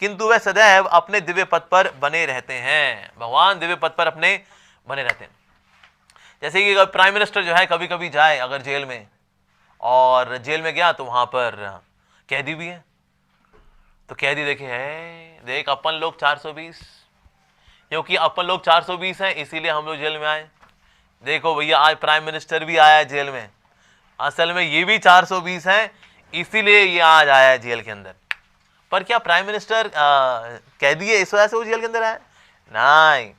किंतु वे सदैव अपने दिव्य पद पर बने रहते हैं। भगवान दिव्य पद पर अपने बने रहते हैं। जैसे कि प्राइम मिनिस्टर जो है कभी कभी जाए अगर जेल में, और जेल में गया तो वहां पर कैदी भी है, तो कैदी देखे है, देख अपन लोग 420, क्योंकि अपन लोग 420 हैं इसीलिए हम लोग जेल में आए। देखो भैया आज प्राइम मिनिस्टर भी आया है जेल में, असल में ये भी 420 है इसीलिए ये आज आया है जेल के अंदर। पर क्या प्राइम मिनिस्टर कैदी है इस वजह से वो जेल के अंदर आया? नहीं,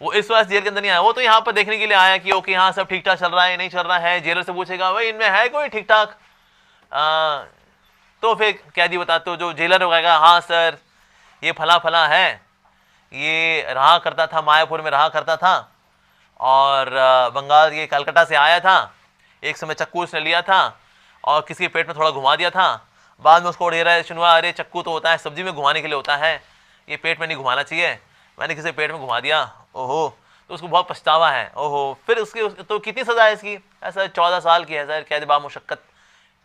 वो इस वजह से जेल के अंदर नहीं आया, वो तो यहाँ पर देखने के लिए आया कि ओके हाँ सब ठीक ठाक चल रहा है नहीं चल रहा है। जेलर से पूछेगा भाई इनमें है कोई ठीक ठाक, तो फिर कैदी बताते हो, जो जेलर होगा हाँ सर ये फला फला है, ये रहा करता था मायापुर में रहा करता था, और बंगाल ये कलकत्ता से आया था, एक समय चक्कू उसने लिया था और किसी के पेट में थोड़ा घुमा दिया था, बाद में उसको रियलाइजेशन हुआ अरे चक्कू तो होता है सब्जी में घुमाने के लिए होता है, ये पेट में नहीं घुमाना चाहिए, मैंने किसी पेट में घुमा दिया, ओहो, तो उसको बहुत पछतावा है, ओहो। फिर उसकी तो कितनी सजा है इसकी? ऐसा 14 साल की है सर, कैद बा मुशक्कत।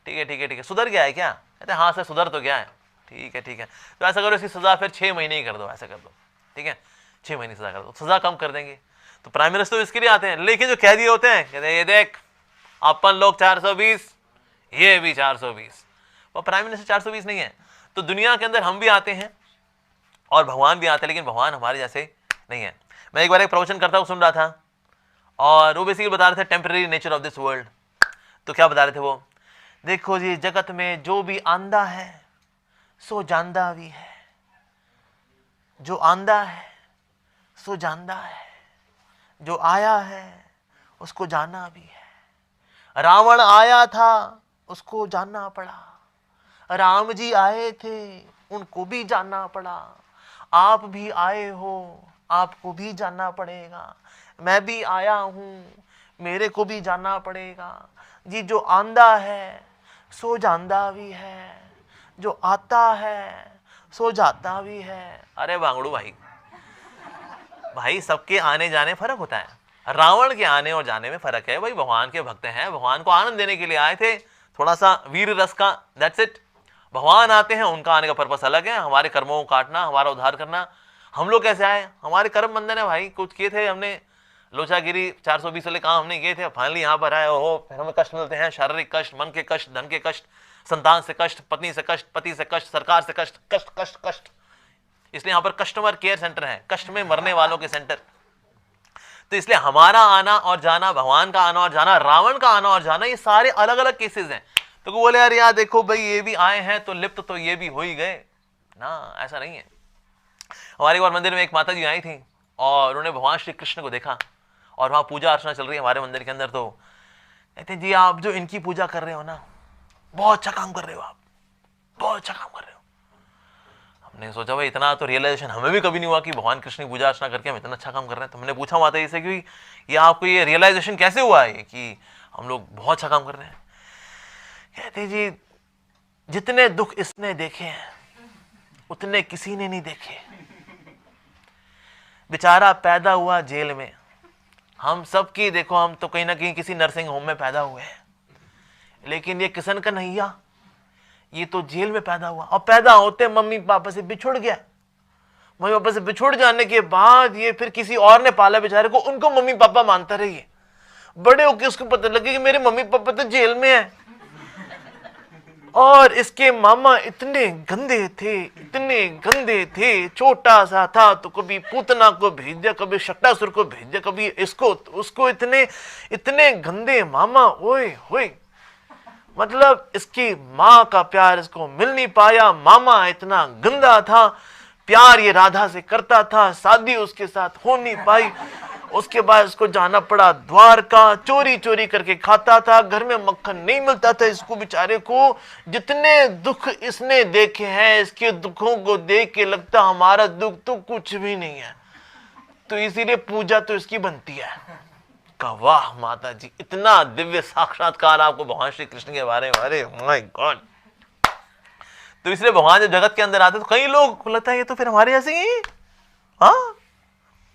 ठीक है ठीक है ठीक है, सुधर गया है क्या? कहते हाँ सर सुधर तो गया है। ठीक है ठीक है, तो ऐसा करो इसकी सजा फिर 6 महीने ही कर दो, ऐसा कर दो, ठीक है 6 महीने सजा कर दो, सजा कम कर देंगे। तो प्राइम मिनिस्टर इसके लिए आते हैं, लेकिन जो कैदी होते हैं कहते हैं ये देख अपन लोग 420, ये भी 420, वो प्राइम मिनिस्टर 420 नहीं है। तो दुनिया के अंदर हम भी आते हैं और भगवान भी आते हैं, लेकिन भगवान हमारे जैसे नहीं है। मैं एक बार एक प्रवचन करता हूँ सुन रहा था, और वो बेसिकली बता रहे थे temporary nature of this world. तो क्या बता रहे थे वो, देखो जी जगत में जो भी आंधा है सो जानदा भी है, जो आंधा है सो जानदा है, जो आया है उसको जाना भी है। रावण आया था उसको जानना पड़ा, राम जी आए थे उनको भी जानना पड़ा, आप भी आए हो आपको भी जानना पड़ेगा, मैं भी आया हूँ मेरे को भी जानना पड़ेगा जी। जो आंधा है सो जानदा भी है, जो आता है सो जाता भी है। अरे भांगड़ू भाई सबके आने जाने फर्क होता है, रावण के आने और जाने में फर्क है। भाई भगवान के भक्त हैं, भगवान को आनंद देने के लिए आए थे, थोड़ा सा वीर रस का, दैट्स इट। भगवान आते हैं उनका आने का पर्पस अलग है, हमारे कर्मों को काटना, हमारा उद्धार करना। हम लोग कैसे आए? हमारे कर्म बंधन है भाई, कुछ किए थे हमने, लोचागिरी 420 वाले काम हमने किए थे, फाइनली यहाँ पर आए हो, फिर हमें कष्ट मिलते हैं, शारीरिक कष्ट, मन के कष्ट, धन के कष्ट, संतान से कष्ट, पत्नी से कष्ट, पति से कष्ट, सरकार से कष्ट, कष्ट कष्ट कष्ट। इसलिए यहाँ पर कस्टमर केयर सेंटर है, कष्ट में मरने वालों के सेंटर। तो इसलिए हमारा आना और जाना, भगवान का आना और जाना, रावण का आना और जाना, ये सारे अलग अलग केसेस हैं। तो बोले यार यार देखो भाई ये भी आए हैं तो लिप्त तो ये भी हो ही गए ना, ऐसा नहीं है। हमारे एक बार मंदिर में एक माता जी आई थी और उन्होंने भगवान श्री कृष्ण को देखा, और वहां पूजा अर्चना चल रही है हमारे मंदिर के अंदर। तो कहते जी आप जो इनकी पूजा कर रहे हो ना, बहुत अच्छा काम कर रहे हो, आप बहुत अच्छा काम कर रहे हो। हमने सोचा भाई इतना तो रियलाइजेशन हमें भी कभी नहीं हुआ कि भगवान कृष्ण की पूजा अर्चना करके हम इतना अच्छा काम कर रहे हैं। तो मैंने पूछा माता जी से कि ये आपको ये रियलाइजेशन कैसे हुआ है कि हम लोग बहुत अच्छा काम कर रहे हैं? कहते जी जितने दुख इसने देखे हैं उतने किसी ने नहीं देखे। बेचारा पैदा हुआ जेल में, हम सब की देखो, हम तो कहीं ना कहीं किसी नर्सिंग होम में पैदा हुए हैं, लेकिन ये किशन का नैया ये तो जेल में पैदा हुआ, और पैदा होते मम्मी पापा से बिछुड़ गया। मम्मी पापा से बिछुड़ जाने के बाद ये फिर किसी और ने पाला बेचारे को, उनको मम्मी पापा मानता रहिए। बड़े होके उसको पता लगे कि मेरे मम्मी पापा तो जेल में है, और इसके मामा इतने गंदे थे, इतने गंदे थे, छोटा सा था तो कभी पूतना को भेज दिया, कभी शक्टासुर को भेज दिया, कभी इसको तो उसको, इतने इतने गंदे मामा, ओए होए। मतलब इसकी माँ का प्यार इसको मिल नहीं पाया, मामा इतना गंदा था, प्यार ये राधा से करता था, शादी उसके साथ हो नहीं पाई। उसके बाद इसको जाना पड़ा द्वारका, चोरी चोरी करके खाता था, घर में मक्खन नहीं मिलता था इसको बेचारे को। जितने दुख इसने देखे हैं, इसके दुखों को देख के लगता हमारा दुख तो कुछ भी नहीं है, तो इसीलिए पूजा तो इसकी बनती है। का वाह माता जी, इतना दिव्य साक्षात्कार आपको भगवान श्री कृष्ण के बारे में, अरे माय गॉड। तो इसलिए भगवान जब जगत के अंदर आते तो कई लोग को लगता है ये तो फिर हमारे जैसे ही, हाँ।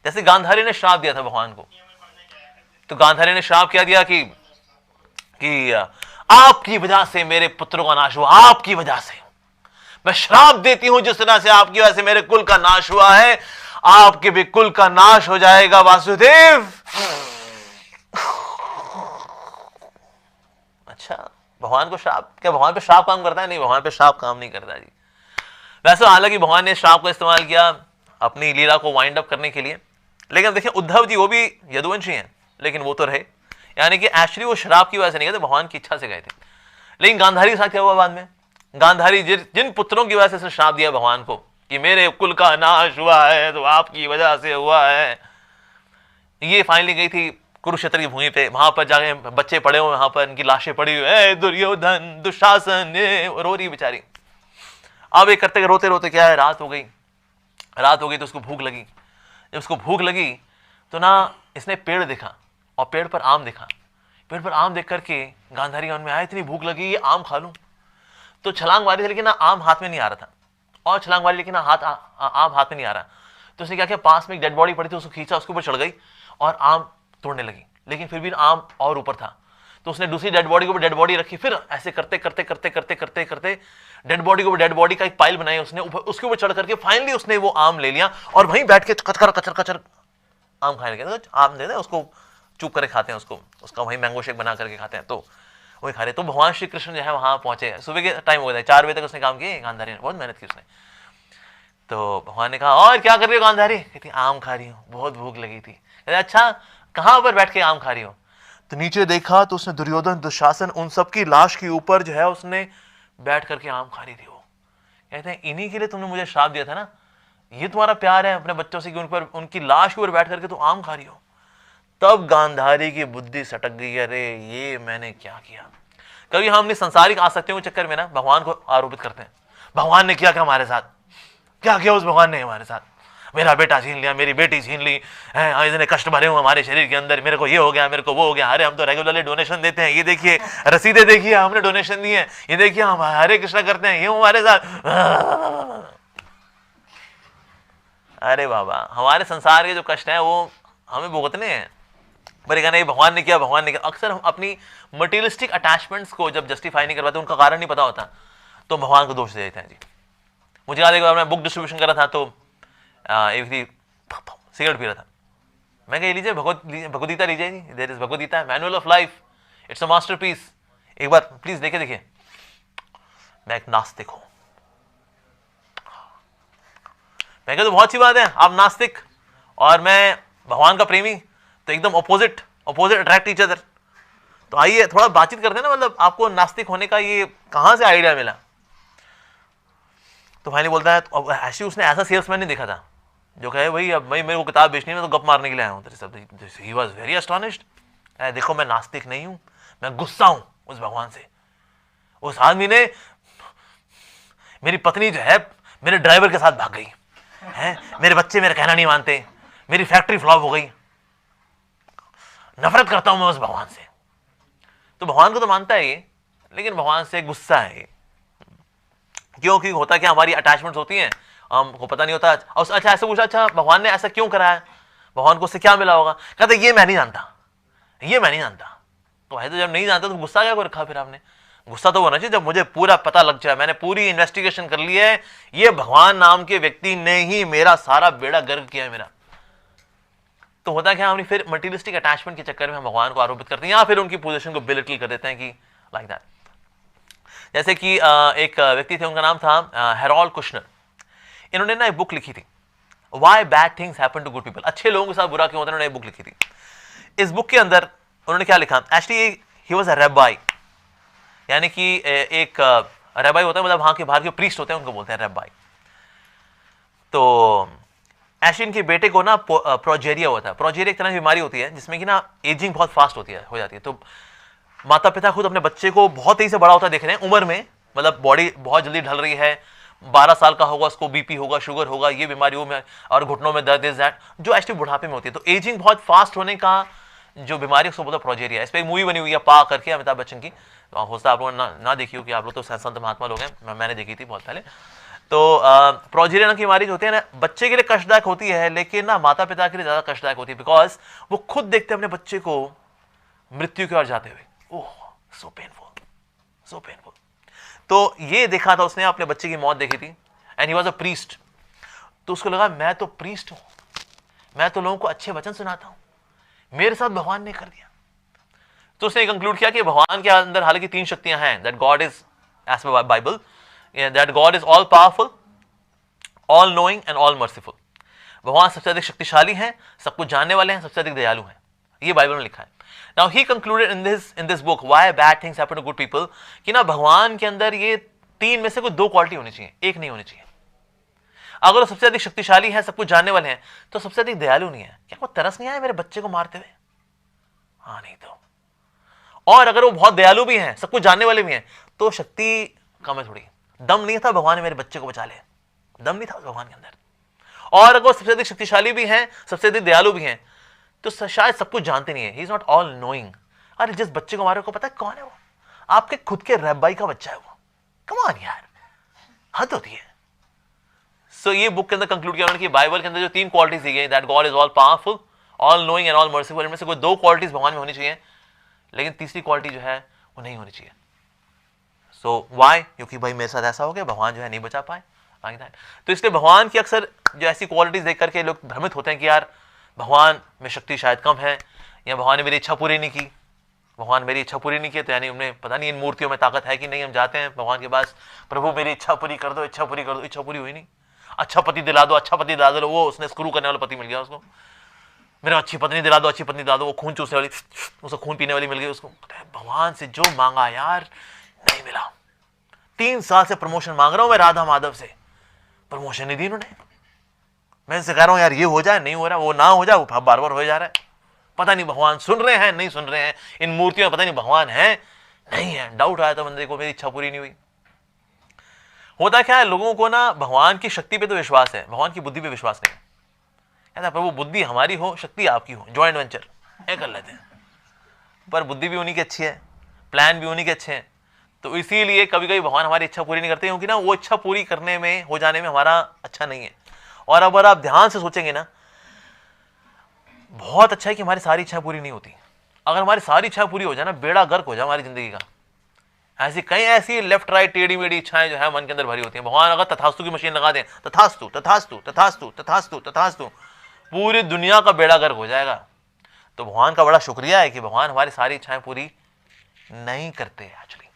जैसे गांधारी ने श्राप दिया था भगवान को, तो गांधारी ने श्राप क्या दिया कि आपकी वजह से मेरे पुत्रों का नाश हुआ, आपकी वजह से। मैं श्राप देती हूं जिस तरह से आपकी वजह से मेरे कुल का नाश हुआ है, आपके भी कुल का नाश हो जाएगा वासुदेव। अच्छा, भगवान को श्राप, क्या भगवान पे श्राप काम करता है? नहीं, भगवान पे श्राप काम नहीं करता जी। वैसे हालांकि भगवान ने श्राप का इस्तेमाल किया अपनी लीला को वाइंड अप करने के लिए, लेकिन देखिए उद्धव जी वो भी यदुवंशी हैं, लेकिन वो तो रहे, यानी कि एक्चुअली वो शराब की वजह से नहीं गए थे, भगवान की इच्छा से गए थे। लेकिन गांधारी के साथ क्या हुआ बाद में? गांधारी जिन पुत्रों की वजह से श्राप दिया भगवान को कि मेरे कुल का नाश हुआ है तो आपकी वजह से हुआ है, ये फाइनली गई थी कुरुक्षेत्र की भूमि पे, वहां पर जाके बच्चे पड़े हुए, वहां पर इनकी लाशें पड़ी हुई है, दुर्योधन दुशासन, रो रही बेचारी। अब एक करते रोते रोते क्या है, रात हो गई। रात हो गई तो उसको भूख लगी। जब उसको भूख लगी तो ना इसने पेड़ देखा और पेड़ पर आम देखा। पेड़ पर आम देख करके गांधारी मन में आया, इतनी भूख लगी, ये आम खा लूं। तो छलांग मारी थी, लेकिन ना आम हाथ में नहीं आ रहा था, और छलांग मारी लेकिन आम हाथ में नहीं आ रहा। तो उसने क्या किया, पास में एक डेड बॉडी पड़ी थी, उसको खींचा, उसके ऊपर चढ़ गई और आम तोड़ने लगी, लेकिन फिर भी आम और ऊपर था। तो उसने दूसरी डेड बॉडी के ऊपर डेड बॉडी रखी, फिर ऐसे करते करते करते करते करते करते डेड बॉडी के ऊपर डेड बॉडी का एक पाइल बनाई उसने, उसके ऊपर चढ़ करके फाइनली उसने वो आम ले लिया और वहीं बैठ के कचर कचर कचर आम खाने लगे। आम दे दे उसको, चुप करके खाते हैं उसको, उसका वहीं मैंगो शेक बना करके खाते हैं, तो वही खा रहे। तो भगवान श्री कृष्ण जो है वहां पहुंचे, सुबह के टाइम हो गया, 4 बजे तक उसने काम किया। गांधारी ने बहुत मेहनत की उसने। तो भगवान ने कहा, और क्या कर रही हो गांधारी? कहती आम खा रही हूँ, बहुत भूख लगी थी। कहते अच्छा, कहां पर बैठ के आम खा रही हो? तो नीचे देखा तो उसने दुर्योधन दुशासन उन सबकी लाश के ऊपर जो है उसने बैठ करके आम खा रही थी। वो कहते हैं इन्हीं के लिए तुमने मुझे श्राप दिया था ना, ये तुम्हारा प्यार है अपने बच्चों से कि उन पर उनकी लाश के ऊपर बैठ करके तुम आम खा रही हो। तब गांधारी की बुद्धि सटक गई, अरे ये मैंने क्या किया। कभी हम अपनी संसारिक आसक्तियों के चक्कर में ना भगवान को आरोपित करते हैं, भगवान ने क्या क्या हमारे साथ, क्या किया उस भगवान ने हमारे साथ, मेरा बेटा छीन लिया, मेरी बेटी छीन ली है, इतने कष्ट भरे हुए हमारे शरीर के अंदर, मेरे को ये हो गया, मेरे को वो हो गया। अरे हम तो रेगुलरली डोनेशन देते हैं, ये देखिए रसीदें देखिए, हमने डोनेशन दी है, ये देखिए हम हरे कृष्णा करते हैं, ये हमारे साथ। अरे बाबा, हमारे संसार के जो कष्ट हैं वो हमें भुगतने हैं, पर कहना ये भगवान ने किया, भगवान ने किया। अक्सर हम अपनी मटेरियलिस्टिक अटैचमेंट्स को जब जस्टिफाई नहीं करवाते, उनका कारण नहीं पता होता, तो भगवान को दोष दे देते हैं जी। मुझे याद है एक बार मैं बुक डिस्ट्रीब्यूशन कर रहा था, तो एक सिगरेट पी रहा था, मैं कहा लीजिए भगवदगीता लीजिए जी, there is Bhagavad Gita, manual of life, it's a masterpiece, एक बार प्लीज देखे देखिए। मैं एक नास्तिक हूं, मैं कहा तो बहुत सी बात है, आप नास्तिक और मैं भगवान का प्रेमी, तो एकदम अपोजिट अट्रैक्ट ईच अदर। तो आइए थोड़ा बातचीत करते हैं ना, मतलब आपको नास्तिक होने का ये कहां से आइडिया मिला? तो फाइनली बोलता है, तो ऐसे उसने ऐसा सेल्समैन नहीं देखा था जो कहे भाई अब भाई मेरे को किताब बेचनी है, मैं तो गप मारने के लिए आया हूँ तेरे साथ। He was very astonished. देखो मैं नास्तिक नहीं हूं, मैं गुस्सा हूं उस भगवान से। उस आदमी ने, मेरी पत्नी जो है मेरे ड्राइवर के साथ भाग गई है, मेरे बच्चे मेरा कहना नहीं मानते, मेरी फैक्ट्री फ्लॉप हो गई, नफरत करता हूं मैं उस भगवान से। तो भगवान को तो मानता है ये, लेकिन भगवान से गुस्सा है। क्योंकि होता क्या, हमारी अटैचमेंट्स होती हैं, हमको पता नहीं होता। अच्छा ऐसे पूछा, अच्छा भगवान ने ऐसा क्यों करा है, भगवान को उससे क्या मिला होगा? कहते ये मैं नहीं जानता, ये मैं नहीं जानता। तो है तो जब नहीं जानता तो गुस्सा क्या को रखा फिर आपने? गुस्सा तो होना चाहिए जब मुझे पूरा पता लग जाए, मैंने पूरी इन्वेस्टिगेशन कर ली है, ये भगवान नाम के व्यक्ति ने ही मेरा सारा बेड़ा गर्क किया है मेरा। तो होता क्या, हम फिर मटेरियलिस्टिक अटैचमेंट के चक्कर में हम भगवान को आरोपित करते हैं, या फिर उनकी पोजीशन को बिलिटल कर देते हैं कि लाइक दैट। जैसे कि एक व्यक्ति थे, उनका नाम था हेरोल्ड कुशनर। इन्होंने ना एक बुक लिखी थी, why bad things happen to good people, अच्छे लोगों के साथ बुरा क्यों होता है। उन्होंने एक बुक लिखी थी। इस बुक के अंदर उन्होंने क्या लिखा, एक्चुअली ही वाज अ रैबाई, यानी कि एक रैबाई होता है, मतलब वहां के बाहर के प्रीस्ट होते हैं, उनको बोलते हैं रैबाई। तो एक्चुअली इनके बेटे को ना प्रोजेरिया होता है। प्रोजेरिया एक तरह की बीमारी होती है जिसमें कि ना एजिंग बहुत फास्ट होती है, हो जाती है। तो माता पिता खुद अपने बच्चे को बहुत तेजी से बड़ा होता देख रहे हैं उम्र में, मतलब बॉडी बहुत जल्दी ढल रही है, 12 साल का होगा उसको बीपी होगा, शुगर होगा, ये बीमारी वो में, और घुटनों में दर्द, इज दैट, जो एक्चुअली बुढ़ापे में होती है। तो एजिंग बहुत फास्ट होने का जो बीमारी उसको बोलता है प्रोजेरिया। इस पर एक मूवी बनी हुई है पा करके, अमिताभ बच्चन की, हो सकता है आप लोगों ने ना देखी हो, कि आप लोग तो संत महात्मा लोग हैं, मैंने देखी थी बहुत पहले। तो प्रोजेरिया की बीमारी जो होती है ना, बच्चे के लिए कष्टदायक होती है, लेकिन ना माता पिता के लिए ज्यादा कष्टदायक होती है, बिकॉज वो खुद देखते हैं अपने बच्चे को मृत्यु की ओर जाते हुए। ओह सो पेनफुल, सो पेनफुल। तो ये देखा था उसने, अपने बच्चे की मौत देखी थी, and he was a priest. तो उसको लगा मैं तो प्रीस्ट हूं, मैं तो लोगों को अच्छे वचन सुनाता हूं, मेरे साथ भगवान ने कर दिया। तो उसने कंक्लूड किया कि भगवान के अंदर हालांकि 3 शक्तियां हैं, that God is as per Bible, that God is all powerful, all knowing and all merciful. भगवान सबसे अधिक शक्तिशाली हैं, सब कुछ जानने वाले हैं, सबसे अधिक दयालु हैं। ये बाइबल में लिखा है। Now he concluded in this book why bad things happen to good people, कि ना भगवान के अंदर ये 3 में से कोई 2 क्वालिटी होनी चाहिए, एक नहीं होनी चाहिए। अगर वो सबसे अधिक शक्तिशाली है, सब कुछ जानने वाले हैं, तो सबसे अधिक दयालु नहीं है। क्या वो तरस नहीं आया मेरे बच्चे को मारते हुए? हाँ, नहीं तो। और अगर वो बहुत दयालु भी हैं, सब कुछ जानने वाले भी हैं, तो शक्ति कम है थोड़ी। दम नहीं था भगवान ने मेरे बच्चे को बचा ले, दम नहीं था भगवान के अंदर। और अगर वो सबसे अधिक शक्तिशाली भी हैं, सबसे अधिक दयालु भी हैं, तो शायद सब कुछ जानते नहीं है। He is not all knowing. अरे जिस बच्चे को मारे को पता है कौन है वो? आपके खुद के रब्बाई का बच्चा है वो। कम ऑन यार, हद होती है। सो ये बुक के अंदर कंक्लूड किया उन्होंने कि बाइबल के अंदर जो 3 क्वालिटीज दी गई, that God is all powerful, all knowing and all merciful, इनमें से कोई 2 क्वालिटीज भगवान में होनी चाहिए, लेकिन तीसरी क्वालिटी जो है वो नहीं होनी चाहिए। So why? क्योंकि भाई मेरे साथ ऐसा हो गया, भगवान जो है नहीं बचा पाए। तो इसलिए भगवान की अक्सर जो ऐसी क्वालिटीज देख करके लोग भ्रमित होते हैं कि यार भगवान में शक्ति शायद कम है, या भगवान ने मेरी इच्छा पूरी नहीं की, भगवान मेरी इच्छा पूरी नहीं की, तो यानी उन्हें पता नहीं इन मूर्तियों में ताकत है कि नहीं। हम जाते हैं भगवान के पास, प्रभु मेरी इच्छा पूरी कर दो, इच्छा पूरी कर दो, इच्छा पूरी हुई नहीं। अच्छा पति दिला दो, अच्छा पति दिला दो, वो उसने स्क्रू करने वाला पति मिल गया उसको। मेरा अच्छी पत्नी दिला दो, अच्छी पत्नी दिला दो, वो खून चूसने वाली, उसको खून पीने वाली मिल गई उसको। भगवान से जो मांगा यार नहीं मिला। 3 साल से प्रमोशन मांग रहा हूं मैं राधा माधव से, प्रमोशन नहीं दी उन्होंने। मैं इनसे कह रहा हूं यार ये हो जाए, नहीं हो रहा, वो ना हो जाए, वो बार बार हो जा रहा है। पता नहीं भगवान सुन रहे हैं नहीं सुन रहे हैं, इन मूर्तियों में पता नहीं भगवान है नहीं है। डाउट आया था बंदे को, मेरी इच्छा पूरी नहीं हुई। होता क्या है, लोगों को ना भगवान की शक्ति पे तो विश्वास है, भगवान की बुद्धि पे विश्वास नहीं है। कहता प्रभु बुद्धि हमारी हो, शक्ति आपकी हो, जॉइंट वेंचर ये कर लेते हैं। पर बुद्धि भी उन्हीं की अच्छी है, प्लान भी उन्हीं के अच्छे हैं। तो इसीलिए कभी कभी भगवान हमारी इच्छा पूरी नहीं करते, क्योंकि ना वो इच्छा पूरी करने में, हो जाने में हमारा अच्छा नहीं है। और अगर आप ध्यान से सोचेंगे ना, बहुत अच्छा है कि हमारी सारी इच्छा पूरी नहीं होती। अगर हमारी सारी इच्छा पूरी हो जाए ना, बेड़ा गर्क हो जाए हमारी जिंदगी का। ऐसी कई ऐसी लेफ्ट राइट टेढ़ी मेढ़ी इच्छाएं जो है मन के अंदर भरी होती हैं। भगवान अगर तथास्तु की मशीन लगा दें, तथास्तु तथास्तु तथास्तु तथास्तु तथास्तु, पूरी दुनिया का बेड़ा गर्क हो जाएगा। तो भगवान का बड़ा शुक्रिया है कि भगवान हमारी सारी इच्छाएं पूरी नहीं करते, एक्चुअली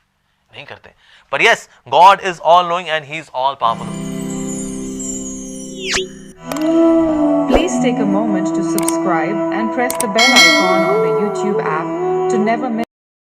नहीं करते। पर yes, God is all knowing and he is all powerful. Please take a moment to subscribe and press the bell icon on the YouTube app to never miss